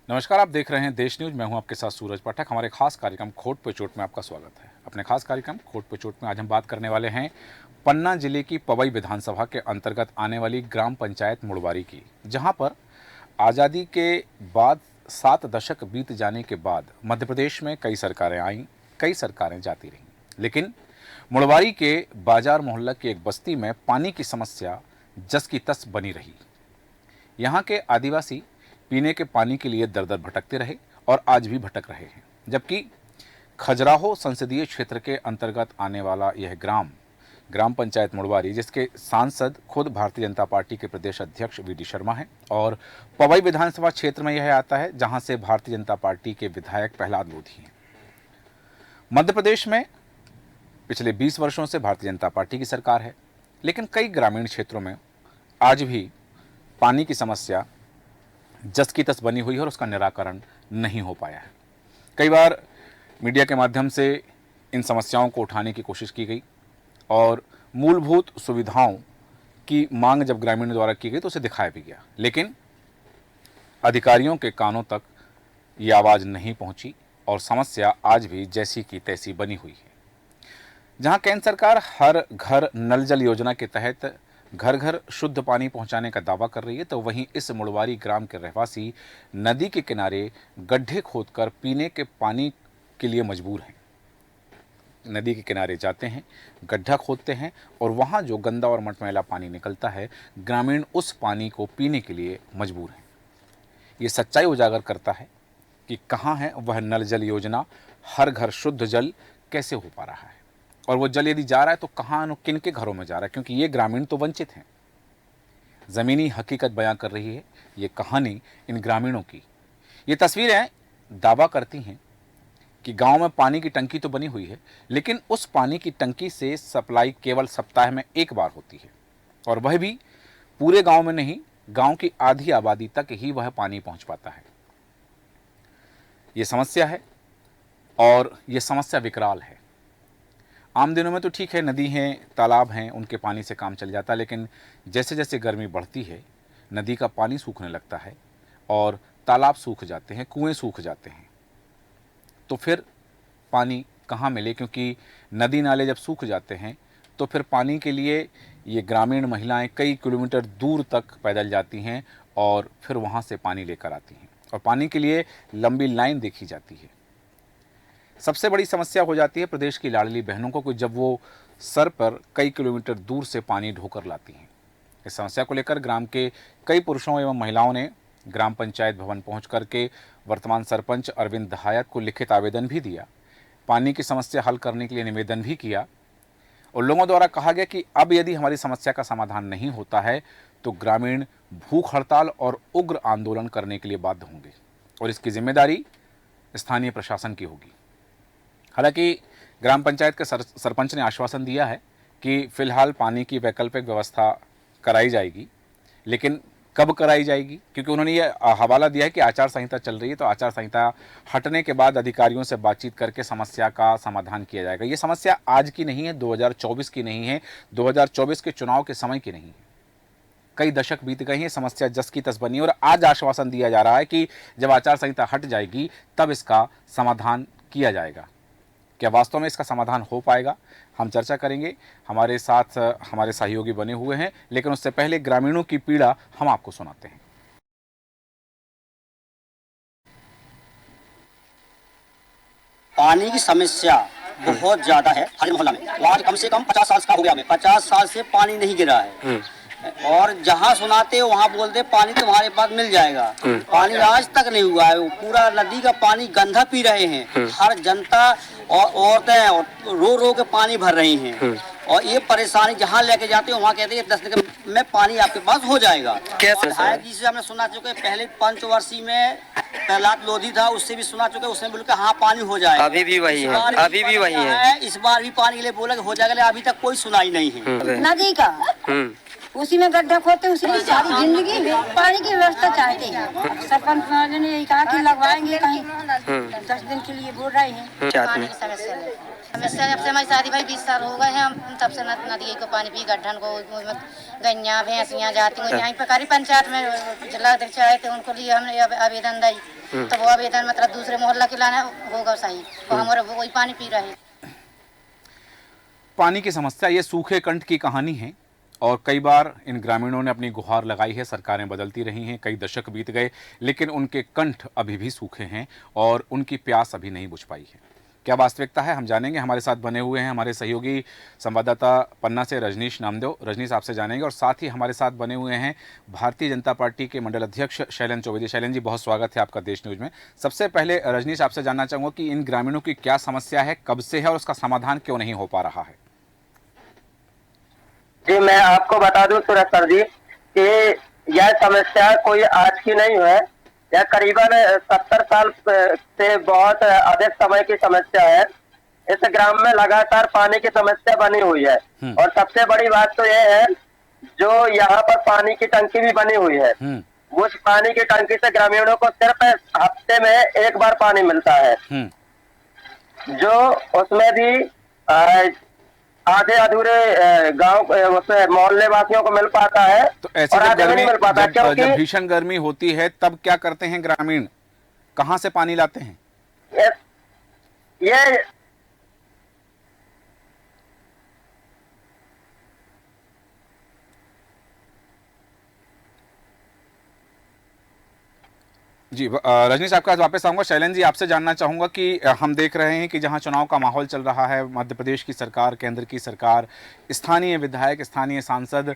नमस्कार, आप देख रहे हैं देश न्यूज। मैं हूं आपके साथ सूरज पाठक। हमारे खास कार्यक्रम खोट पे चोट में आपका स्वागत है। अपने खास कार्यक्रम खोट पे चोट में आज हम बात करने वाले हैं पन्ना जिले की पवई विधानसभा के अंतर्गत आने वाली ग्राम पंचायत मुड़वारी की, जहां पर आज़ादी के बाद 7 दशक बीत जाने के बाद मध्य प्रदेश में कई सरकारें आईं, कई सरकारें जाती रहीं, लेकिन मुड़वारी के बाजार मोहल्ला की एक बस्ती में पानी की समस्या जस की तस बनी रही। यहाँ के आदिवासी पीने के पानी के लिए दर दर भटकते रहे और आज भी भटक रहे हैं, जबकि खजुराहो संसदीय क्षेत्र के अंतर्गत आने वाला यह ग्राम पंचायत मुड़वारी, जिसके सांसद खुद भारतीय जनता पार्टी के प्रदेश अध्यक्ष वी.डी. शर्मा हैं, और पवई विधानसभा क्षेत्र में यह आता है जहां से भारतीय जनता पार्टी के विधायक प्रहलाद लोधी हैं। मध्य प्रदेश में पिछले 20 वर्षों से भारतीय जनता पार्टी की सरकार है, लेकिन कई ग्रामीण क्षेत्रों में आज भी पानी की समस्या जस की तस बनी हुई है और उसका निराकरण नहीं हो पाया है। कई बार मीडिया के माध्यम से इन समस्याओं को उठाने की कोशिश की गई और मूलभूत सुविधाओं की मांग जब ग्रामीणों द्वारा की गई तो उसे दिखाया भी गया, लेकिन अधिकारियों के कानों तक ये आवाज़ नहीं पहुंची और समस्या आज भी जैसी की तैसी बनी हुई है। जहां केंद्र सरकार हर घर नल जल योजना के तहत घर घर शुद्ध पानी पहुंचाने का दावा कर रही है, तो वहीं इस मुड़वारी ग्राम के रहवासी नदी के किनारे गड्ढे खोदकर पीने के पानी के लिए मजबूर हैं। नदी के किनारे जाते हैं, गड्ढा खोदते हैं और वहां जो गंदा और मटमैला पानी निकलता है, ग्रामीण उस पानी को पीने के लिए मजबूर हैं। ये सच्चाई उजागर करता है कि कहाँ है वह नल जल योजना, हर घर शुद्ध जल कैसे हो पा रहा है, और वो जल यदि जा रहा है तो कहाँ किन के घरों में जा रहा है, क्योंकि ये ग्रामीण तो वंचित हैं। ज़मीनी हकीकत बयां कर रही है ये कहानी इन ग्रामीणों की। ये तस्वीरें दावा करती हैं कि गांव में पानी की टंकी तो बनी हुई है, लेकिन उस पानी की टंकी से सप्लाई केवल सप्ताह में एक बार होती है, और वह भी पूरे गांव में नहीं, गांव की आधी आबादी तक ही वह पानी पहुंच पाता है। ये समस्या है और ये समस्या विकराल है। आम दिनों में तो ठीक है, नदी हैं, तालाब हैं, उनके पानी से काम चल जाता है, लेकिन जैसे जैसे गर्मी बढ़ती है नदी का पानी सूखने लगता है और तालाब सूख जाते हैं, कुएं सूख जाते हैं, तो फिर पानी कहाँ मिले, क्योंकि नदी नाले जब सूख जाते हैं तो फिर पानी के लिए ये ग्रामीण महिलाएं कई किलोमीटर दूर तक पैदल जाती हैं और फिर वहाँ से पानी लेकर आती हैं, और पानी के लिए लंबी लाइन देखी जाती है। सबसे बड़ी समस्या हो जाती है प्रदेश की लाडली बहनों को, जब वो सर पर कई किलोमीटर दूर से पानी ढोकर लाती हैं। इस समस्या को लेकर ग्राम के कई पुरुषों एवं महिलाओं ने ग्राम पंचायत भवन पहुंच करके वर्तमान सरपंच अरविंद दहायत को लिखित आवेदन भी दिया, पानी की समस्या हल करने के लिए निवेदन भी किया, और लोगों द्वारा कहा गया कि अब यदि हमारी समस्या का समाधान नहीं होता है तो ग्रामीण भूख हड़ताल और उग्र आंदोलन करने के लिए बाध्य होंगे, और इसकी जिम्मेदारी स्थानीय प्रशासन की होगी। हालांकि ग्राम पंचायत के सरपंच ने आश्वासन दिया है कि फिलहाल पानी की वैकल्पिक व्यवस्था कराई जाएगी, लेकिन कब कराई जाएगी, क्योंकि उन्होंने ये हवाला दिया है कि आचार संहिता चल रही है, तो आचार संहिता हटने के बाद अधिकारियों से बातचीत करके समस्या का समाधान किया जाएगा। ये समस्या आज की नहीं है, 2024 की नहीं है, 2024 के चुनाव के समय की नहीं है, कई दशक बीत गए हैं, समस्या जस की तस बनी, और आज आश्वासन दिया जा रहा है कि जब आचार संहिता हट जाएगी तब इसका समाधान किया जाएगा। क्या वास्तव में इसका समाधान हो पाएगा, हम चर्चा करेंगे। हमारे साथ हमारे सहयोगी बने हुए हैं, लेकिन उससे पहले ग्रामीणों की पीड़ा हम आपको सुनाते हैं। पानी की समस्या बहुत ज्यादा है हर मोहल्ला में। वहाँ कम से कम 50 साल का हो गया, हमें 50 साल से पानी नहीं गिरा है, और जहाँ सुनाते वहाँ बोलते पानी तुम्हारे पास मिल जाएगा। पानी आज तक नहीं हुआ है, पूरा नदी का पानी गंदा पी रहे हैं, हर जनता और औरतें रो रो के पानी भर रही हैं, और ये परेशानी जहाँ लेके जाते हैं वहाँ कहते हैं 10 दिन में पानी आपके पास हो जाएगा। विधायक जी से हमने सुना चुके, पहले पंचवर्षीय में प्रहलाद लोधी था, उससे भी सुना चुके, उसने बोला हाँ पानी हो जाएगा। अभी भी वही है, अभी भी वही है। इस बार भी पानी के लिए बोला हो जाएगा, अभी तक कोई सुनाई नहीं है। नदी का उसी में गड्ढा खोदते, उसी में सारी जिंदगी पानी की व्यवस्था चाहते हैं। सरपंच वाले ने यही कहा कि लगवाएंगे कहीं 10 दिन के लिए बोल रहे हैं। पानी की समस्या जब से हमारी शादी भाई 20 साल हो गए हैं, हम तब से नदी को पानी पी, गड्ढन को गैया भैंसियाँ जाती हैं। यहीं पर करी पंचायत में जिला अध्यक्ष आए थे, उनको लिए हमने आवेदन दी, तो वो आवेदन मतलब दूसरे मोहल्ला के लाना होगा सही, तो हमारे वही पानी पी रहे हैं। पानी की समस्या ये सूखे कंठ की कहानी है और कई बार इन ग्रामीणों ने अपनी गुहार लगाई है। सरकारें बदलती रही हैं, कई दशक बीत गए, लेकिन उनके कंठ अभी भी सूखे हैं और उनकी प्यास अभी नहीं बुझ पाई है। क्या वास्तविकता है, हम जानेंगे। हमारे साथ बने हुए हैं हमारे सहयोगी संवाददाता पन्ना से रजनीश नामदेव। रजनीश, आपसे जानेंगे। और साथ ही हमारे साथ बने हुए हैं भारतीय जनता पार्टी के मंडल अध्यक्ष शैलेंद्र चौबे। शैलेंद्र जी, बहुत स्वागत है आपका देश न्यूज में। सबसे पहले रजनीश, आपसे जानना चाहूँगा कि इन ग्रामीणों की क्या समस्या है, कब से है और उसका समाधान क्यों नहीं हो पा रहा है? जी, मैं आपको बता दूं सूरज सर जी कि यह समस्या कोई आज की नहीं है। यह करीबन 70 साल से बहुत अधिक समय की समस्या है। इस ग्राम में लगातार पानी की समस्या बनी हुई है और सबसे बड़ी बात तो यह है, जो यहाँ पर पानी की टंकी भी बनी हुई है, उस पानी की टंकी से ग्रामीणों को सिर्फ हफ्ते में एक बार पानी मिलता है, जो उसमें भी आधे अधूरे गांव उसमें मोहल्ले वासियों को मिल पाता है। तो ऐसे और जब आधे को नहीं मिल पाता, जब भीषण गर्मी होती है तब क्या करते हैं ग्रामीण? कहां से पानी लाते हैं? ये जी, रजनीश, आपके पास वापस आऊंगा। शैलेंद्र जी, आपसे जानना चाहूंगा कि हम देख रहे हैं कि जहां चुनाव का माहौल चल रहा है, मध्य प्रदेश की सरकार, केंद्र की सरकार, स्थानीय विधायक, स्थानीय सांसद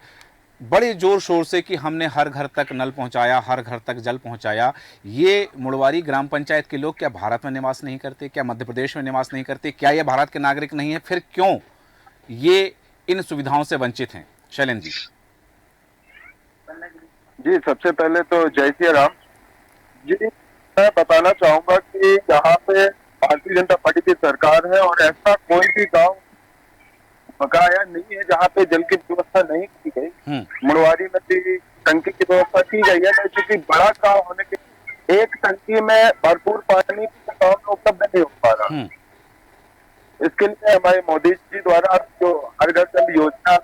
बड़े जोर शोर से कि हमने हर घर तक नल पहुंचाया, हर घर तक जल पहुंचाया। ये मुड़वारी ग्राम पंचायत के लोग क्या भारत में निवास नहीं करते? क्या मध्य प्रदेश में निवास नहीं करते? क्या ये भारत के नागरिक नहीं है? फिर क्यों ये इन सुविधाओं से वंचित हैं? शैलेंद्र जी। जी, सबसे पहले तो जय श्री राम जी। मैं बताना चाहूंगा कि यहाँ पे भारतीय जनता पार्टी की सरकार है और ऐसा कोई भी गांव बकाया नहीं है जहाँ पे जल की व्यवस्था नहीं की गई। मुड़वारी में भी टंकी की व्यवस्था की गई है, लेकिन चूंकि बड़ा गांव होने के एक टंकी में भरपूर पानी गांव में उपलब्ध नहीं हो पा रहा। इसके लिए हमारे मोदी जी द्वारा जो हर घर जल योजना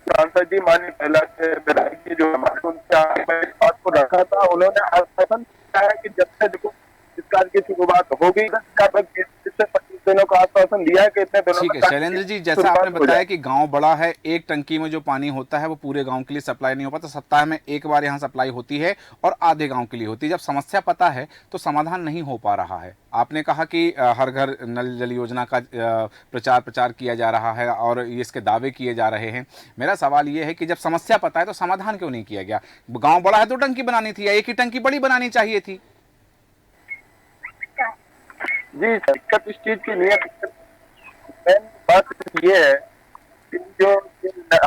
सांसद जी माननीय पहला के विधायक जी जो हमारे उनसे आगे इस बात को रखा था, उन्होंने आश्वासन दिया है कि जब से देखो इस कार्य की शुरुआत होगी, 25 दिनों का आश्वासन दिया है कि इतने दिनों ठीक है शैलेंद्र जी, जैसा आपने बताया कि गांव बड़ा है, एक टंकी में जो पानी होता है वो पूरे गांव के लिए सप्लाई नहीं हो पाता। सप्ताह में एक बार यहाँ सप्लाई होती है और आधे गांव के लिए होती है। जब समस्या पता है तो समाधान नहीं हो पा रहा है। आपने कहा कि हर घर नल जल योजना का प्रचार किया जा रहा है और इसके दावे किए जा रहे हैं। मेरा सवाल ये है कि जब समस्या पता है तो समाधान क्यों नहीं किया गया? गाँव बड़ा है तो टंकी बनानी थी या एक ही टंकी बड़ी बनानी चाहिए थी? जी, दिक्कत इस चीज की नहीं है। बात ये है कि जो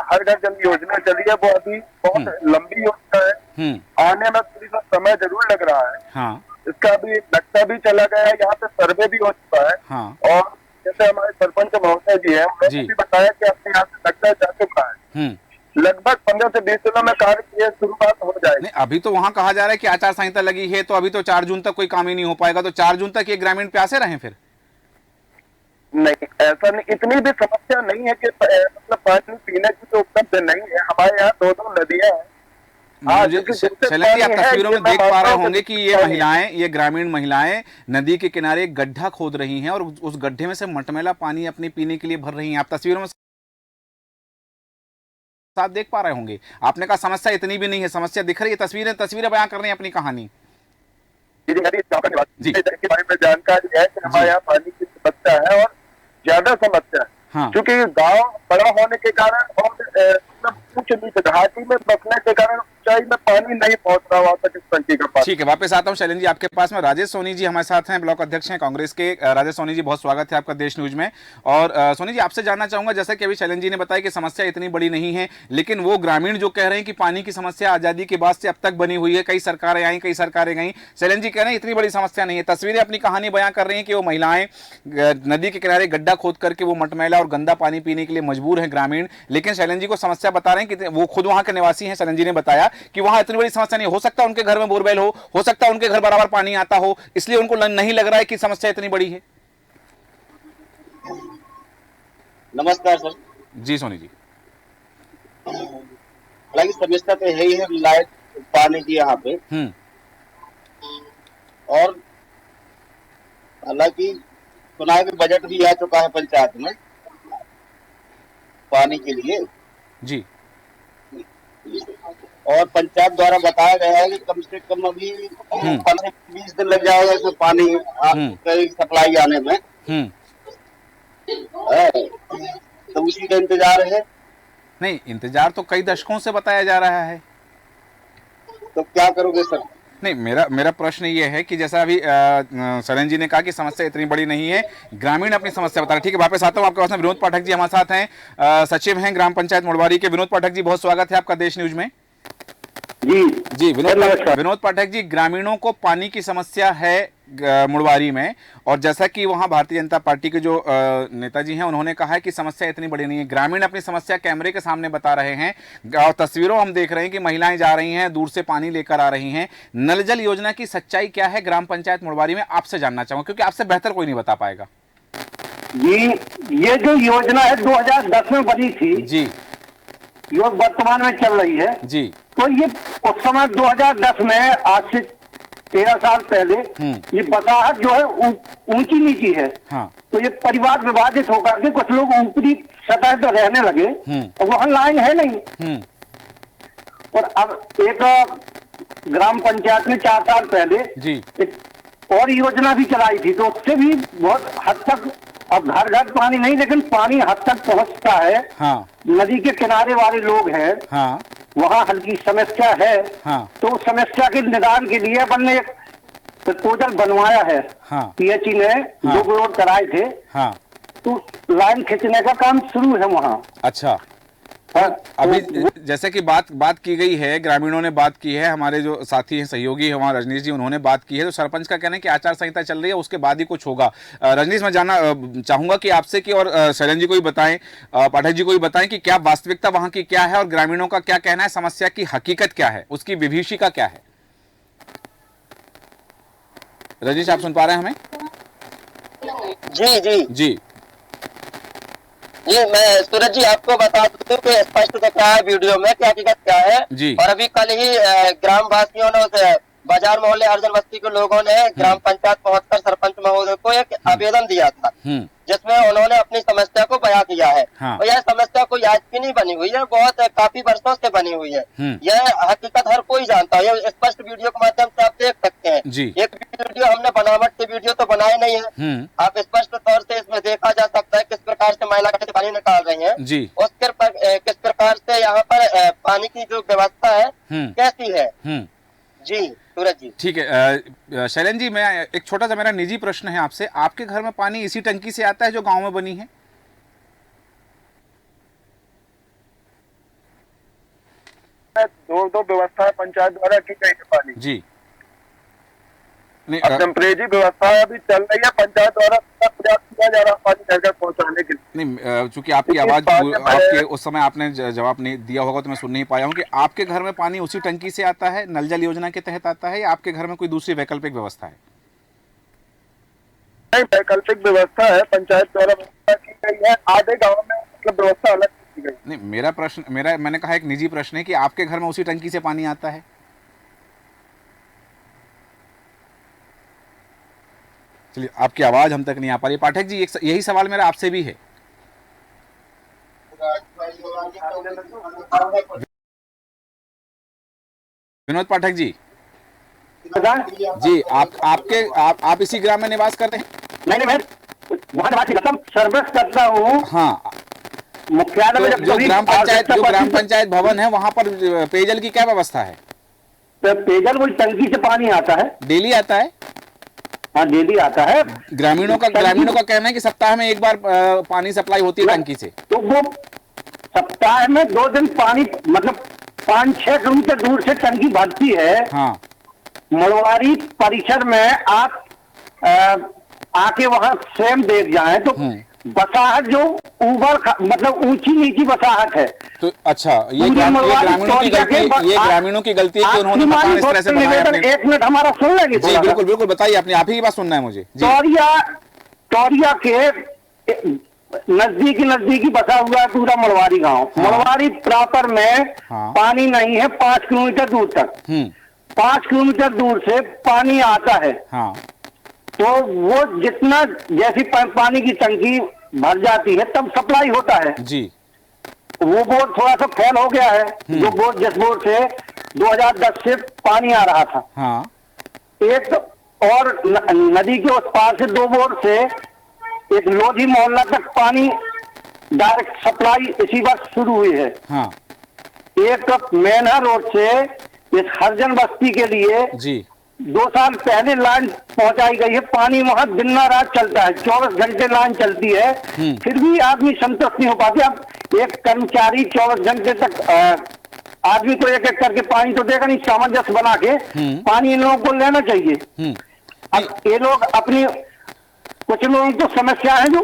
हर घर जल योजना चली है वो अभी बहुत लंबी योजना है। आने में थोड़ी सा समय जरूर लग रहा है। हाँ। इसका अभी नक्शा भी चला गया है, यहाँ पे सर्वे भी हो चुका है। हाँ। और जैसे हमारे सरपंच महोदय जी है, उन्होंने भी बताया कि अपने यहाँ से नक्शा जा चुका है। लगभग 15 से 20 दिनों में कार्य की शुरुआत हो जाएगी। नहीं, अभी तो वहां कहा जा रहा है कि आचार संहिता लगी है तो अभी तो 4 जून तक कोई काम ही नहीं हो पाएगा। तो 4 जून तक ये ग्रामीण प्यासे रहें फिर? नहीं, ऐसा नहीं, इतनी भी समस्या नहीं है कि मतलब पानी पीने की तो उपलब्ध नहीं है। हमारे यहाँ 2 नदियां हैं। शैलेंद्र जी, आप तस्वीरों में देख पा रहे होंगे कि ये महिलाएं, ये ग्रामीण महिलाएं नदी के किनारे एक गड्ढा खोद रही हैं और उस गड्ढे में से मटमैला पानी अपने पीने के लिए भर रही हैं। आप तस्वीरों में साथ देख पा रहे होंगे। आपने कहा समस्या इतनी भी नहीं है, समस्या दिख रही है। तस्वीरें बयां कर रही हैं अपनी कहानी। जी, के बारे में जानकारी है कि हमारे यहाँ पानी की समस्या है और ज्यादा समस्या है। हाँ। क्योंकि गांव बड़ा होने के कारण और मतलब ऊंच नीच घाटी में बसने के कारण ऊंचा सिंचाई में पानी नहीं पहुंच रहा वहां तक इस टंकी का पानी। ठीक है, वापस आता हूं शैलेंद्र जी आपके पास में। राजेश सोनी जी हमारे साथ हैं, ब्लॉक अध्यक्ष हैं कांग्रेस के। राजेश सोनी जी, बहुत स्वागत है आपका देश न्यूज में। और सोनी जी, आपसे जानना चाहूंगा, जैसा कि अभी शैलेंद्र जी ने बताया कि समस्या इतनी बड़ी नहीं है, लेकिन वो ग्रामीण जो कह रहे हैं कि पानी की समस्या आजादी के बाद से अब तक बनी हुई है, कई सरकारें आई, कई सरकारें गई। शैलेंद्र जी कह रहे हैं इतनी बड़ी समस्या नहीं है। तस्वीरें अपनी कहानी बयां कर रही हैं कि वो महिलाएं नदी के किनारे गड्ढा खोद करके वो मटमैला और गंदा पानी पीने के लिए मजबूर हैं ग्रामीण। लेकिन शैलेंद्र जी को समस्या बता रहे हैं कि वो खुद वहां के निवासी हैं। शैलेंद्र जी ने बताया कि वहां इतनी बड़ी समस्या नहीं हो सकता, उनके घर में बोरवेल हो सकता है उनके घर बराबर पानी आता हो, इसलिए उनको नहीं लग रहा है कि समस्या इतनी बड़ी है। नमस्कार सर जी सोनी जी। हालांकि समस्या तो है ही है लाइट पानी की यहाँ पे। और हालांकि सुना है कि बजट भी आ चुका है पंचायत में पानी के लिए जी। और पंचायत द्वारा बताया गया है कि कम से कम अभी 15-20 दिन लग जाएगा इसमें पानी कई सप्लाई आने में। तो उसी का इंतजार है। नहीं, इंतजार तो कई दशकों से बताया जा रहा है। तो क्या करोगे सर? नहीं, मेरा प्रश्न ये है कि जैसा अभी शैलेंद्र जी ने कहा कि समस्या इतनी बड़ी नहीं है, ग्रामीण अपनी समस्या बता रहे। ठीक है, वापस आता हूँ आपके पास में। विनोद पाठक जी हमारे साथ हैं, सचिव हैं ग्राम पंचायत मुड़वारी के। विनोद पाठक जी, बहुत स्वागत है आपका देश न्यूज में। जी विनोद पाठक जी, ग्रामीणों को पानी की समस्या है मुड़वारी में, और जैसा कि वहां भारतीय जनता पार्टी के जो नेताजी हैं उन्होंने कहा है कि समस्या इतनी बड़ी नहीं है। ग्रामीण अपनी समस्या कैमरे के सामने बता रहे हैं, और तस्वीरों हम देख रहे हैं कि महिलाएं जा रही हैं, दूर से पानी लेकर आ रही हैं। नल जल योजना की सच्चाई क्या है ग्राम पंचायत मुड़वारी में, आपसे जानना चाहूंगा, क्योंकि आपसे बेहतर कोई नहीं बता पाएगा। जी, ये जो योजना है 2010 में बनी थी जी, जो वर्तमान में चल रही है जी, तो ये उस समय 2010 में, आज से 13 साल पहले, ये बसाहट जो है ऊंची नीची है। हाँ। तो ये परिवार विभाजित होकर के कुछ लोग ऊपरी सतह पर रहने लगे और वहाँ लाइन है नहीं। और अब एक ग्राम पंचायत ने 4 साल पहले जी एक और योजना भी चलाई थी, तो उससे भी बहुत हद तक, अब घर घर पानी नहीं लेकिन पानी हद तक पहुंचता है। हाँ। नदी के किनारे वाले लोग हैं, हाँ। वहाँ हल्की समस्या है। हाँ। तो उस समस्या के निदान के लिए अपन ने एक प्रपोजल बनवाया है। हाँ। पीएचई ने 2 करोड़ कराए थे। हाँ। तो लाइन खींचने का काम शुरू है वहाँ। अच्छा। हाँ, अभी जैसे कि बात की गई है, ग्रामीणों ने बात की है, हमारे जो साथी हैं, सहयोगी है वहाँ रजनीश जी, उन्होंने बात की है। तो सरपंच का कहना है कि आचार संहिता चल रही है, उसके बाद ही कुछ होगा। रजनीश, मैं जानना चाहूंगा कि आपसे कि और शैलेंद्र जी को भी बताएं, पाठक जी को भी बताएं कि क्या वास्तविकता वहाँ की क्या है और ग्रामीणों का क्या कहना है, समस्या की हकीकत क्या है, उसकी विभीषिका क्या है। रजनीश, आप सुन पा रहे हैं हमें? जी जी जी जी, मैं सूरज जी आपको बता दूं कि स्पष्ट दिख रहा है वीडियो में कि हकीकत क्या है जी। और अभी कल ही ग्राम वासियों ने, बाजार मोहल्ले अर्जन बस्ती के लोगों ने ग्राम पंचायत पहुंचकर सरपंच महोदय को एक आवेदन दिया था, जिसमें उन्होंने अपनी समस्या को बयां किया है। हाँ। और यह समस्या कोई आज की नहीं बनी हुई है, बहुत काफी वर्षों से बनी हुई है। यह हकीकत हर कोई जानता है, यह स्पष्ट वीडियो के माध्यम से आप देख सकते हैं। जी। एक वीडियो हमने बनावट से वीडियो तो बनाए नहीं है, आप स्पष्ट तौर से इसमें देखा जा सकता है किस प्रकार से महिला कैसे पानी निकाल रही है, जी। किस प्रकार से यहाँ पर पानी की जो व्यवस्था है कैसी है। जी सूरज जी। ठीक है, शैलेंद्र जी, मैं एक छोटा सा, मेरा निजी प्रश्न है आपसे, आपके घर में पानी इसी टंकी से आता है जो गांव में बनी है? दो व्यवस्था पंचायत द्वारा की गई है पानी जी। नहीं, टेम्परेरी व्यवस्था अभी चल रही है, पंचायत द्वारा प्रयास किया जा रहा है पानी घर घर पहुंचाने के लिए। नहीं, चूंकि आपकी आवाज, आपके उस समय आपने जवाब नहीं दिया होगा तो मैं सुन नहीं पाया हूँ कि आपके घर में पानी उसी टंकी से आता है, नल जल योजना के तहत आता है, या आपके घर में कोई दूसरी वैकल्पिक व्यवस्था है? नहीं, वैकल्पिक व्यवस्था है, पंचायत द्वारा व्यवस्था की गई है, आधे गाँव में मतलब व्यवस्था अलग की गई। नहीं, मैंने कहा एक निजी प्रश्न है कि आपके घर में उसी टंकी से पानी आता है? चलिए, आपकी आवाज हम तक नहीं आ पा रही। पाठक जी, यही सवाल मेरा आपसे भी है। विनोद पाठक जी, जी आप इसी ग्राम में निवास करते हैं? नहीं, मैं वहाँ सर्विस करता हूँ। हाँ। मुख्यालय में तो जब जो कभी ग्राम आवश्यकता पड़ती पंचायत भवन है वहां पर पेयजल की क्या व्यवस्था है? तो पेयजल वही टंकी से पानी आता है। डेली आता है? हाँ, डेली आता है। ग्रामीणों का कहना है कि सप्ताह में एक बार पानी सप्लाई होती है टंकी से। तो वो सप्ताह में 2 दिन पानी, मतलब 5-6 किलोमीटर दूर से टंकी भरती है। हाँ। मलवारी परिसर में आप आके वहां स्वयं देख जाए तो बसाहट जो मतलब ऊंची नीची बसाहट है। तो अच्छा, ये ग्रामीणों की गलती है कि उन्होंने मकान इस तरह से बनाया अपने। 1 मिनट हमारा सुन लेंगे? जी बिल्कुल बिल्कुल, बताइए, अपने आप ही की बात सुनना है मुझे। टोरिया के नजदीकी बसा हुआ है पूरा मलवारी गांव। मलवारी प्रॉपर में पानी नहीं है 5 किलोमीटर दूर तक। 5 किलोमीटर दूर से पानी आता है। तो वो जितना जैसी पानी की टंकी भर जाती है तब सप्लाई होता है जी। वो बोर्ड थोड़ा सा फेल हो गया है। जो बोर्ड, जिस बोर्ड से 2010 से पानी आ रहा था। हाँ। एक और नदी के उस पार से 2 बोर्ड से एक लोधी मोहल्ला तक पानी डायरेक्ट सप्लाई इसी बार शुरू हुई है। हाँ। एक मेनहा रोड से इस हरजन बस्ती के लिए जी 2 साल पहले लाइन पहुंचाई गई है। पानी वहां दिन रात चलता है, 24 घंटे लाइन चलती है, फिर भी आदमी संतुष्ट नहीं हो पाते। अब एक कर्मचारी 24 घंटे तक आदमी को एक करके पानी तो देगा नहीं। सामंजस्य बना के पानी इन लोगों को लेना चाहिए। अब ये लोग अपनी, कुछ लोगों को समस्या है जो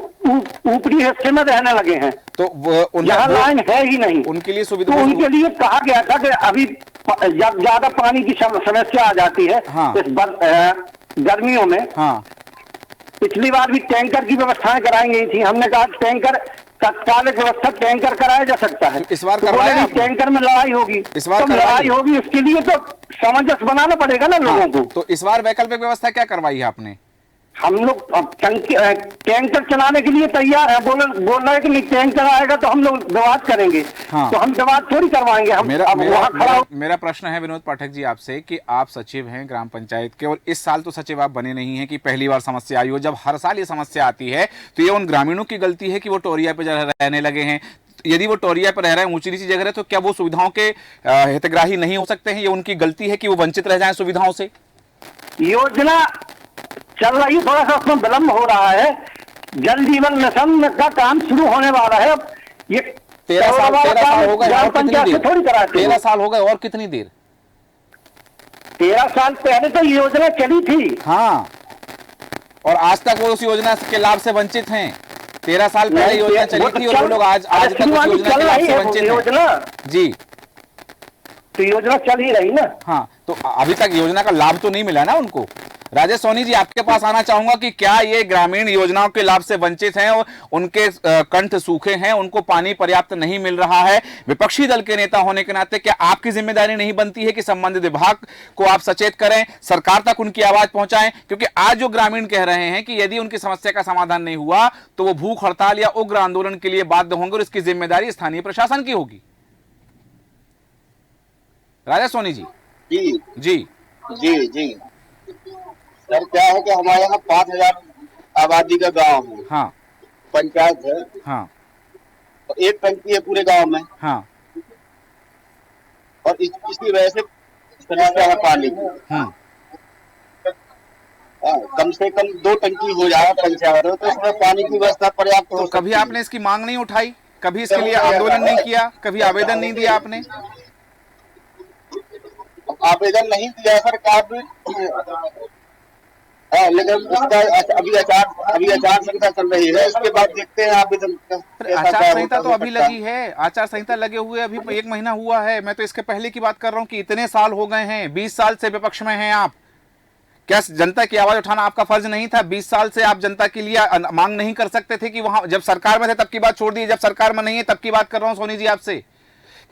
ऊपरी हिस्से में रहने लगे हैं, तो यहाँ लाइन है ही नहीं। उनके लिए सुविधा, तो उनके लिए कहा गया था कि अभी जब ज्यादा पानी की समस्या आ जाती है इस गर्मियों में, पिछली बार भी टैंकर की व्यवस्थाएं कराई गई थी। हमने कहा टैंकर तत्कालिक व्यवस्था टैंकर कराया जा सकता है। इस बार टैंकर में लड़ाई होगी, तो लड़ाई होगी, उसके लिए तो सामंजस्य बनाना पड़ेगा ना लोगों को। तो इस बार वैकल्पिक व्यवस्था क्या करवाई है आपने? हम लोग टैंकर चलाने के लिए तैयार है। बोल रहे हैं कि नहीं, टैंकर आएगा तो हम लोग विवाद करेंगे। तो हम विवाद थोड़ी करवाएंगे। हम मेरा प्रश्न है विनोद पाठक जी आपसे कि आप सचिव हैं ग्राम पंचायत के, और इस साल तो सचिव आप बने नहीं हैं कि पहली बार समस्या आई हो। जब हर साल ये समस्या आती है तो ये उन ग्रामीणों की गलती है कि वो टोरिया पे रहने लगे हैं। यदि वो टोरिया पर रह रहे हैं, ऊंची नीची जगह है, तो क्या वो सुविधाओं के हितग्राही नहीं हो सकते हैं? ये उनकी गलती है कि वो वंचित रह जाएं सुविधाओं से? योजना चल रही, थोड़ा सा उसमें विलम्ब हो रहा है। जल जीवन मिशन का काम शुरू होने वाला है। अब ये 13 साल हो गए, ग्राम पंचायत से थोड़ी कराते। 13 साल हो गए, और कितनी देर? 13 साल पहले तो योजना चली थी। हाँ, और आज तक वो उस योजना के लाभ से वंचित हैं। 13 साल पहले योजना चली थी और वो लोग आज तक उस योजना के लाभ से वंचित हैं। जी, तो योजना चल ही रही ना। हाँ, तो अभी तक योजना का लाभ तो नहीं मिला ना उनको। राजेश सोनी जी, आपके पास आना चाहूंगा कि क्या ये ग्रामीण योजनाओं के लाभ से वंचित हैं और उनके कंठ सूखे हैं, उनको पानी पर्याप्त नहीं मिल रहा है? विपक्षी दल के नेता होने के नाते क्या आपकी जिम्मेदारी नहीं बनती है कि संबंधित विभाग को आप सचेत करें, सरकार तक उनकी आवाज पहुंचाएं? क्योंकि आज जो ग्रामीण कह रहे हैं कि यदि उनकी समस्या का समाधान नहीं हुआ तो वो भूख हड़ताल या उग्र आंदोलन के लिए बाध्य होंगे और इसकी जिम्मेदारी स्थानीय प्रशासन की होगी। राजेश सोनी जी। जी जी जी जी सर, क्या है कि हमारे यहाँ 5000 आबादी का गांव है। हाँ। पंचायत है। हाँ। तो एक टंकी है पूरे गांव में। हाँ। और इसकी वजह से समस्या है पानी की। कम से कम 2 टंकी हो जाए पंचायत में, तो इसमें पानी की व्यवस्था पर्याप्त हो। कभी आपने इसकी मांग नहीं उठाई? कभी इसके लिए आंदोलन नहीं किया? कभी आवेदन नहीं दिया आपने? आवेदन नहीं दिया सर, काफी, लेकिन इसका अभी आचार संहिता चल रही है, इसके बाद देखते हैं आवेदन। आचार संहिता तो अभी लगी है, आचार संहिता लगे हुए अभी 1 महीना हुआ है। मैं तो इसके पहले की बात कर रहा हूँ कि इतने साल हो गए हैं, 20 साल से विपक्ष में हैं आप। क्या जनता की आवाज उठाना आपका फर्ज नहीं था? 20 साल से आप जनता के लिए मांग नहीं कर सकते थे कि वहां जब सरकार में थे तब की बात छोड़ दी, जब सरकार में नहीं है तब की बात कर रहा हूं सोनी जी आपसे,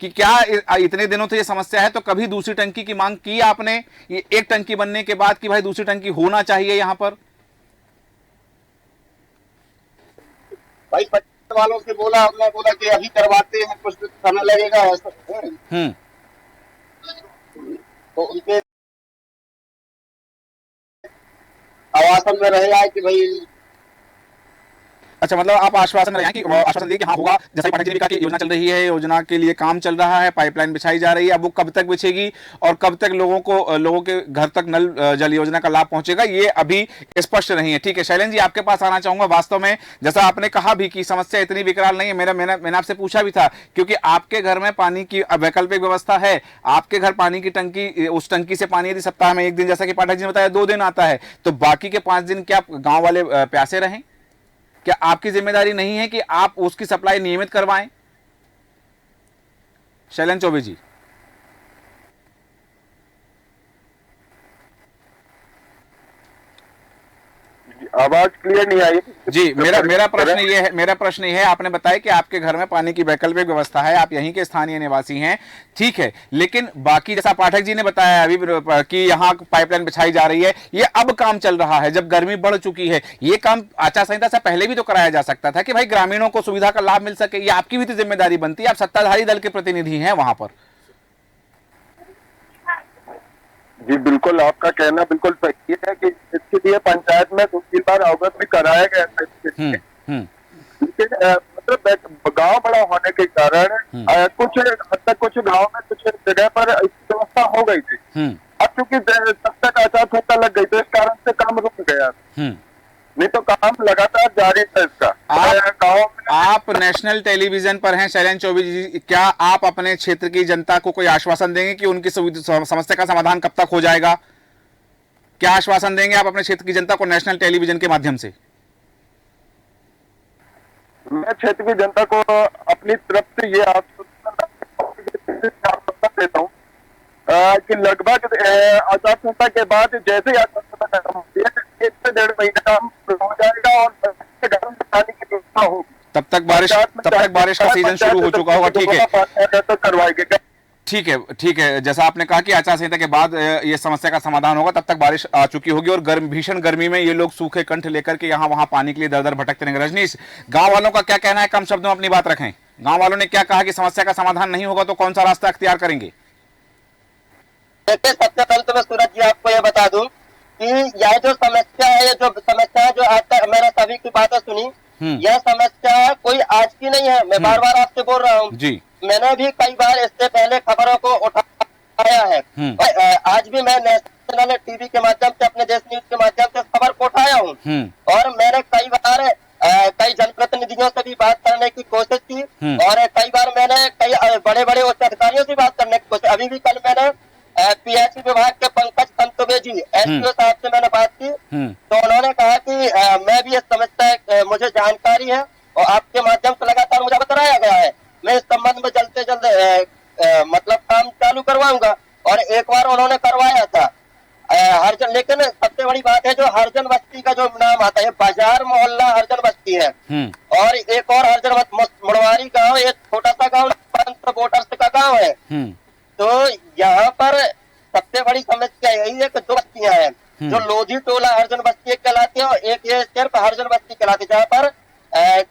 कि क्या इतने दिनों से ये समस्या है तो कभी दूसरी टंकी की मांग की आपने? ये एक टंकी बनने के बाद कि भाई दूसरी टंकी होना चाहिए यहाँ पर? भाई पंचायत वालों से बोला, हमने बोला कि अभी करवाते हैं, कुछ समय लगेगा। तो उनके आवासन में रहेगा कि भाई अच्छा, मतलब आप आश्वासन रहे हैं कि आश्वासन दिए कि हाँ होगा, जैसे पाठक जी ने कहा कि योजना चल रही है, योजना के लिए काम चल रहा है, पाइपलाइन बिछाई जा रही है, अब वो कब तक बिछेगी और कब तक लोगों के घर तक नल जल योजना का लाभ पहुंचेगा, ये अभी स्पष्ट नहीं है। ठीक है शैलेंद्र जी, आपके पास आना चाहूंगा। वास्तव में जैसा आपने कहा भी कि समस्या इतनी विकराल नहीं है, मैंने आपसे पूछा भी था, क्योंकि आपके घर में पानी की वैकल्पिक व्यवस्था है, आपके घर पानी की टंकी, उस टंकी से पानी यदि सप्ताह में 1 दिन, जैसा कि पाठक जी ने बताया 2 दिन आता है, तो बाकी के 5 दिन क्या गांव वाले प्यासे रहें? क्या आपकी जिम्मेदारी नहीं है कि आप उसकी सप्लाई नियमित करवाएं? शैलेंद्र चौबे जी। आवाज क्लियर नहीं आई जी, मेरा प्रश्न ये है, आपने बताया कि आपके घर में पानी की वैकल्पिक व्यवस्था है, आप यहीं के स्थानीय निवासी हैं, ठीक है, लेकिन बाकी जैसा पाठक जी ने बताया अभी कि यहाँ पाइपलाइन बिछाई जा रही है, ये अब काम चल रहा है जब गर्मी बढ़ चुकी है। ये काम आचार संहिता से पहले भी तो कराया जा सकता था कि भाई ग्रामीणों को सुविधा का लाभ मिल सके। ये आपकी भी तो जिम्मेदारी बनती है, आप सत्ताधारी दल के प्रतिनिधि हैं वहां पर। जी बिल्कुल, आपका कहना बिल्कुल सही है कि इसके लिए पंचायत में 2-3 बार अवगत भी कराया गया था, लेकिन मतलब गांव बड़ा होने के कारण कुछ हद तक कुछ गांव में कुछ जगह पर व्यवस्था हो गई थी। अब चूंकि तब तक आचार संहिता लग गई तो इस कारण से काम रुक गया, नहीं तो काम लगातार जारी था इसका। आप नेशनल टेलीविजन पर हैं शैलेंद्र चौबे जी, क्या आप अपने क्षेत्र की जनता को कोई आश्वासन देंगे कि उनकी समस्या का समाधान कब तक हो जाएगा? क्या आश्वासन देंगे आप अपने क्षेत्र की जनता को नेशनल टेलीविजन के माध्यम से? मैं क्षेत्र की जनता को अपनी तरफ से ये आश्वासन देता हूँ कि लगभग आचार संहिता के बाद जैसे ही आचार संहिता खत्म होती है 1 से 1.5 महीने काम हो जाएगा और घर में पानी की व्यवस्था होगी। तब तक बारिश का सीजन शुरू हो चुका होगा। ठीक है, करवाएगा। ठीक है, जैसा आपने कहा कि आचार संहिता के बाद ये समस्या का समाधान होगा, तब तक बारिश आ चुकी होगी और भीषण गर्मी में ये लोग सूखे कंठ लेकर के यहाँ वहां पानी के लिए दर दर भटकते रहेंगे। रजनीश, गांव वालों का क्या कहना है? कम शब्दों में अपनी बात रखें। गांव वालों ने क्या कहा कि समस्या का समाधान नहीं होगा तो कौन सा रास्ता अख्तियार करेंगे? देखिए, सबसे पहले तो मैं सूरज जी आपको ये बता दूं कि यह जो समस्या है, जो आज तक मैंने सभी की बातें सुनी, यह समस्या कोई आज की नहीं है। मैं बार बार आपसे बोल रहा हूँ जी, मैंने भी कई बार इससे पहले खबरों को उठाया है। आज भी मैं नेशनल टीवी के माध्यम से, अपने देश न्यूज के माध्यम से खबर को उठाया हूँ और मैंने कई बार कई जनप्रतिनिधियों से भी बात करने की कोशिश की और कई बार मैंने कई बड़े बड़े उच्च अधिकारियों से बात करने की कोशिश। अभी भी कल मैंने पीएचई विभाग के पंकज संतुबे जी एसडीओ साहब से मैंने बात की, तो उन्होंने कहा कि मैं भी इस समस्या मुझे जानकारी है और आपके माध्यम से लगातार मुझे बताया गया है, मैं इस संबंध में जल्द से जल्द मतलब काम चालू करवाऊंगा। और एक बार उन्होंने करवाया था हरजन, लेकिन सबसे बड़ी बात है जो हरजन बस्ती का जो नाम आता है, बाजार मोहल्ला हरजन बस्ती है और एक और हरजन मुड़वारी गाँव, एक छोटा सा गाँव 500 वोटर्स का गाँव है। तो यहाँ पर सबसे बड़ी समस्या यही है कि 2 बस्तियां हैं जो लोधी टोला हरजन बस्ती कहलाती है और एक ये सिर्फ हरजन बस्ती कहलाती है, जहाँ पर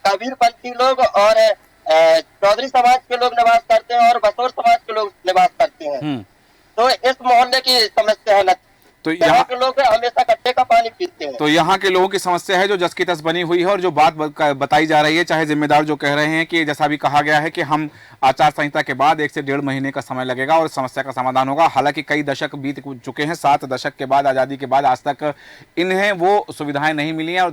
कबीरपंथी लोग और चौधरी समाज के लोग निवास करते हैं और बसोर समाज के लोग निवास करते हैं। तो इस मोहल्ले की समस्या है, तो यहाँ के लोग हमेशा गड्ढे का पानी पीते हैं। तो यहाँ के लोगों की समस्या है जो जस की तस बनी हुई है और जो बात बताई जा रही है, चाहे जिम्मेदार जो कह रहे हैं कि जैसा भी कहा गया है कि हम आचार संहिता के बाद 1 से 1.5 महीने का समय लगेगा और समस्या का समाधान होगा। हालांकि कई दशक बीत चुके हैं, 7 दशक के बाद, आज़ादी के बाद आज तक इन्हें वो सुविधाएं नहीं मिली हैं और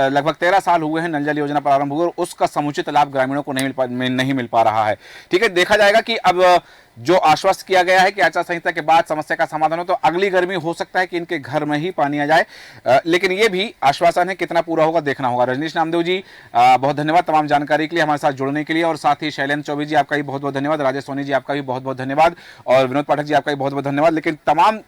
लगभग 13 साल हुए हैं नल जल योजना प्रारंभ हुए और उसका समुचित लाभ ग्रामीणों को नहीं मिल पा रहा है। ठीक है, देखा जाएगा कि अब जो आश्वस्त किया गया है कि आचार संहिता के बाद समस्या का समाधान हो तो अगली गर्मी हो सकता है कि इनके घर में ही पानी आ जाए, लेकिन ये भी आश्वासन है, कितना पूरा होगा देखना होगा। रजनीश नामदेव जी, बहुत धन्यवाद तमाम जानकारी के लिए, हमारे साथ जुड़ने के लिए, और साथ ही शैलेंद्र चौबे जी आपका भी बहुत बहुत धन्यवाद, राजेश सोनी जी आपका भी बहुत बहुत धन्यवाद और विनोद पाठक जी आपका भी बहुत बहुत धन्यवाद। लेकिन तमाम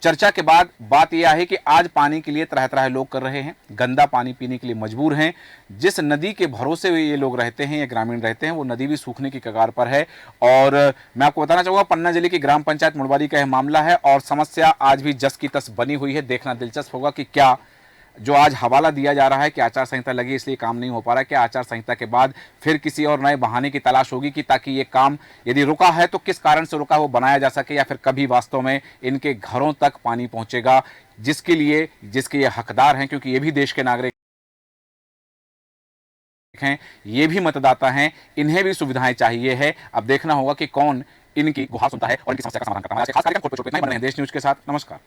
चर्चा के बाद बात यह है कि आज पानी के लिए तरह तरह लोग कर रहे हैं, गंदा पानी पीने के लिए मजबूर हैं। जिस नदी के भरोसे ये लोग रहते हैं, ये ग्रामीण रहते हैं, वो नदी भी सूखने की कगार पर है। और मैं आपको बताना चाहूँगा, पन्ना जिले की ग्राम पंचायत मुड़वारी का यह मामला है और समस्या आज भी जस की तस बनी हुई है। देखना दिलचस्प होगा कि क्या जो आज हवाला दिया जा रहा है कि आचार संहिता लगी इसलिए काम नहीं हो पा रहा है, क्या आचार संहिता के बाद फिर किसी और नए बहाने की तलाश होगी कि ताकि ये काम यदि रुका है तो किस कारण से रुका, वो बनाया जा सके, या फिर कभी वास्तव में इनके घरों तक पानी पहुंचेगा जिसके ये हकदार हैं, क्योंकि ये भी देश के नागरिक हैं, ये भी मतदाता हैं, इन्हें भी सुविधाएं चाहिए है। अब देखना होगा कि कौन इनकी गुहार सुनता है और इनकी समस्या का समाधान करता है। आज के खास कार्यक्रम खोट पे चोट पे इतना ही। बने रहें देश न्यूज के साथ। नमस्कार।